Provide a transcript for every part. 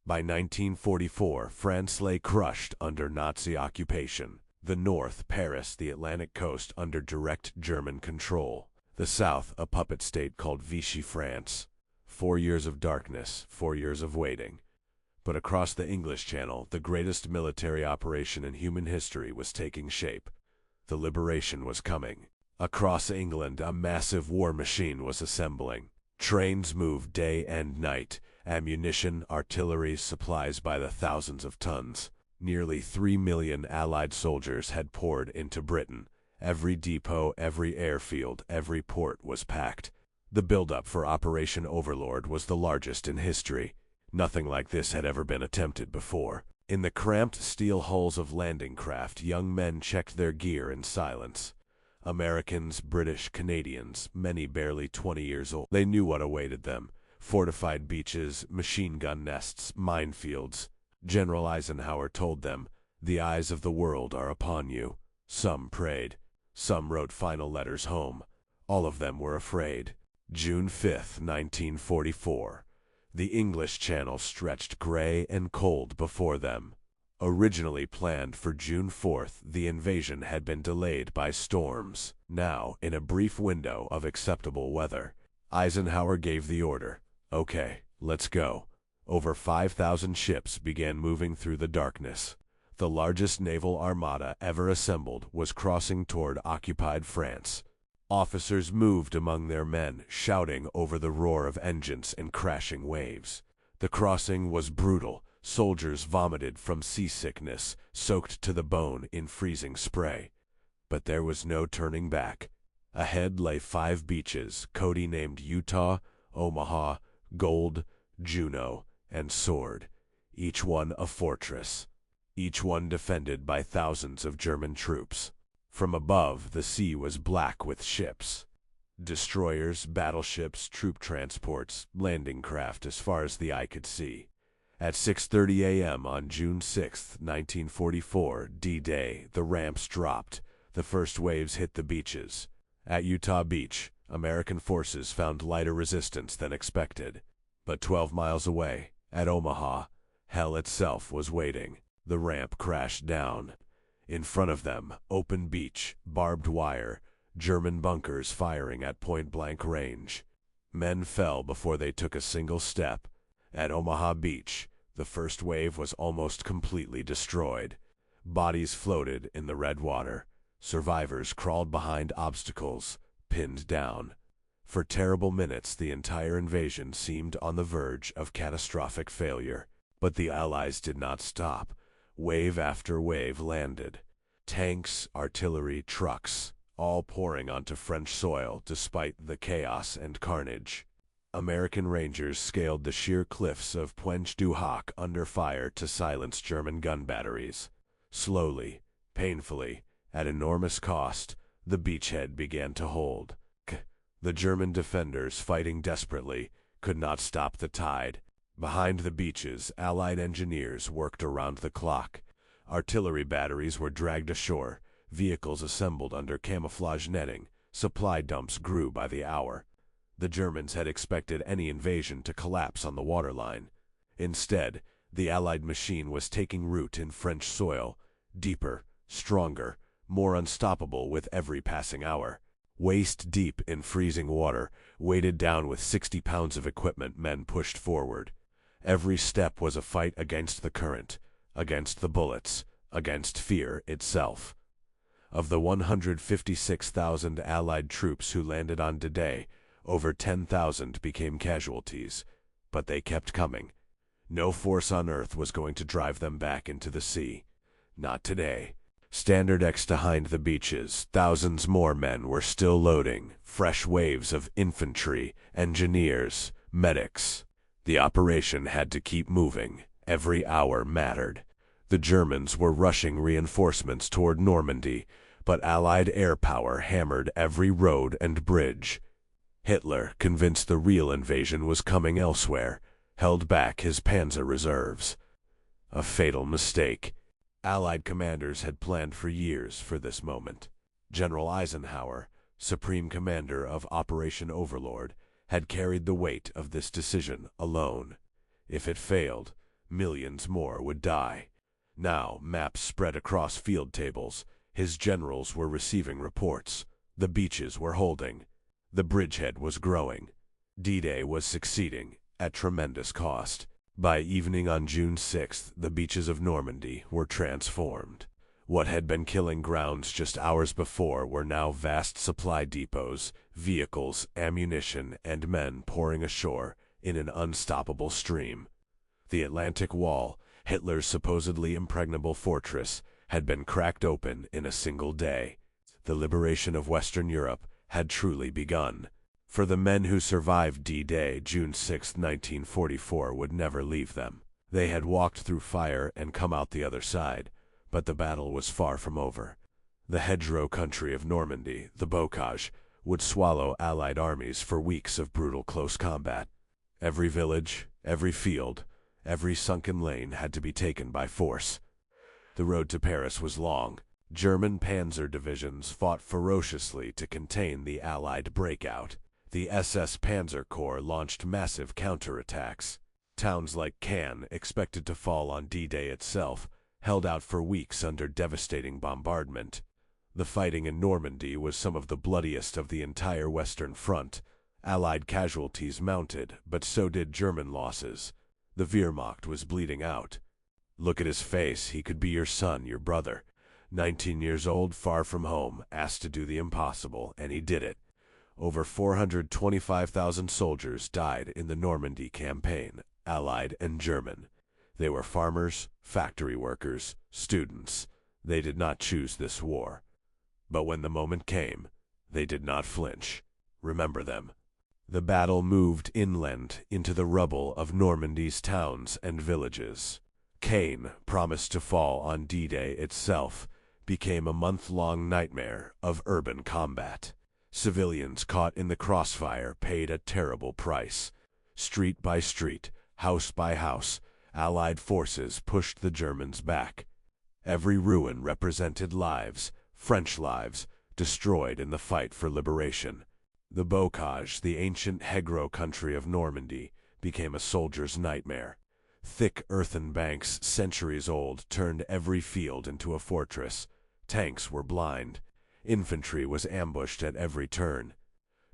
By 1944, France lay crushed under Nazi occupation. The north, Paris, the Atlantic coast, under direct German control. The south, a puppet state called Vichy France. 4 years of darkness, 4 years of waiting. But across the English Channel, the greatest military operation in human history was taking shape. The liberation was coming. Across England, a massive war machine was assembling. Trains moved day and night. Ammunition, artillery, supplies by the thousands of tons. Nearly 3 million Allied soldiers had poured into Britain. Every depot, every airfield, every port was packed. The buildup for Operation Overlord was the largest in history. Nothing like this had ever been attempted before. In the cramped steel hulls of landing craft, young men checked their gear in silence. Americans, British, Canadians, many barely 20 years old. They knew what awaited them. Fortified beaches, machine gun nests, minefields. General Eisenhower told them, "The eyes of the world are upon you." Some prayed. Some wrote final letters home. All of them were afraid. June 5, 1944. The English Channel stretched gray and cold before them. Originally planned for June 4th, the invasion had been delayed by storms. Now, in a brief window of acceptable weather, Eisenhower gave the order, "Okay, let's go." Over 5,000 ships began moving through the darkness. The largest naval armada ever assembled was crossing toward occupied France. Officers moved among their men, shouting over the roar of engines and crashing waves. The crossing was brutal. Soldiers vomited from seasickness, soaked to the bone in freezing spray. But there was no turning back. Ahead lay 5 beaches, code-named Utah, Omaha, Gold, Juno, and Sword, each one a fortress, each one defended by thousands of German troops. From above, the sea was black with ships. Destroyers, battleships, troop transports, landing craft as far as the eye could see. At 6:30 a.m. on June 6, 1944, D-Day, the ramps dropped. The first waves hit the beaches. At Utah Beach, American forces found lighter resistance than expected. But 12 miles away, at Omaha, hell itself was waiting. The ramp crashed down. In front of them, open beach, barbed wire, German bunkers firing at point-blank range. Men fell before they took a single step. At Omaha Beach, the first wave was almost completely destroyed. Bodies floated in the red water. Survivors crawled behind obstacles, pinned down. For terrible minutes, the entire invasion seemed on the verge of catastrophic failure. But the Allies did not stop. Wave after wave landed. Tanks, artillery, trucks, all pouring onto French soil despite the chaos and carnage. American Rangers scaled the sheer cliffs of Pointe du Hoc under fire to silence German gun batteries. Slowly, painfully, at enormous cost, the beachhead began to hold. The German defenders, fighting desperately, could not stop the tide. Behind the beaches, Allied engineers worked around the clock. Artillery batteries were dragged ashore, vehicles assembled under camouflage netting, supply dumps grew by the hour. The Germans had expected any invasion to collapse on the waterline. Instead, the Allied machine was taking root in French soil, deeper, stronger, more unstoppable with every passing hour. Waist deep in freezing water, weighted down with 60 pounds of equipment, men pushed forward. Every step was a fight against the current, against the bullets, against fear itself. Of the 156,000 Allied troops who landed on D-Day, over 10,000 became casualties, but they kept coming. No force on earth was going to drive them back into the sea. Not today. Standard X behind the beaches, thousands more men were still loading, fresh waves of infantry, engineers, medics. The operation had to keep moving. Every hour mattered. The Germans were rushing reinforcements toward Normandy, but Allied air power hammered every road and bridge. Hitler, convinced the real invasion was coming elsewhere, held back his panzer reserves. A fatal mistake. Allied commanders had planned for years for this moment. General Eisenhower, supreme commander of Operation Overlord, had carried the weight of this decision alone. If it failed, millions more would die. Now, maps spread across field tables. His generals were receiving reports. The beaches were holding. The bridgehead was growing. D-Day was succeeding, at tremendous cost. By evening on June 6th, the beaches of Normandy were transformed. What had been killing grounds just hours before were now vast supply depots, vehicles, ammunition, and men pouring ashore in an unstoppable stream. The Atlantic Wall, Hitler's supposedly impregnable fortress, had been cracked open in a single day. The liberation of Western Europe had truly begun. For the men who survived D-Day, June 6, 1944, would never leave them. They had walked through fire and come out the other side, but the battle was far from over. The hedgerow country of Normandy, the bocage, would swallow Allied armies for weeks of brutal close combat. Every village, every field, every sunken lane had to be taken by force. The road to Paris was long. German panzer divisions fought ferociously to contain the Allied breakout. The SS Panzer Corps launched massive counterattacks. Towns like Caen, expected to fall on D-Day itself, held out for weeks under devastating bombardment. The fighting in Normandy was some of the bloodiest of the entire Western Front. Allied casualties mounted, but so did German losses. The Wehrmacht was bleeding out. Look at his face. He could be your son, your brother. 19 years old, far from home, asked to do the impossible, and he did it. Over 425,000 soldiers died in the Normandy campaign, Allied and German. They were farmers, factory workers, students. They did not choose this war. But when the moment came, they did not flinch. Remember them. The battle moved inland into the rubble of Normandy's towns and villages. Caen, promised to fall on D-Day itself, became a month-long nightmare of urban combat. Civilians caught in the crossfire paid a terrible price. Street by street, house by house, Allied forces pushed the Germans back. Every ruin represented lives, French lives, destroyed in the fight for liberation. The bocage, the ancient hedgerow country of Normandy, became a soldier's nightmare. Thick earthen banks, centuries old, turned every field into a fortress. Tanks were blind. Infantry was ambushed at every turn.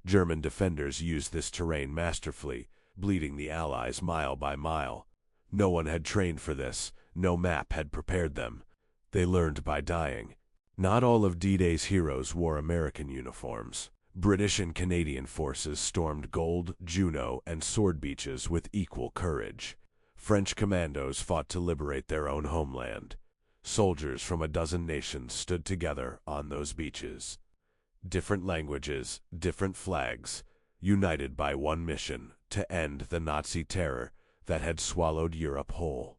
German defenders used this terrain masterfully, bleeding the Allies mile by mile. No one had trained for this. No map had prepared them. They learned by dying. Not all of D-Day's heroes wore American uniforms. British and Canadian forces stormed Gold, Juno, and Sword Beaches with equal courage. French commandos fought to liberate their own homeland. Soldiers from a dozen nations stood together on those beaches. Different languages, different flags, united by one mission: to end the Nazi terror that had swallowed Europe whole.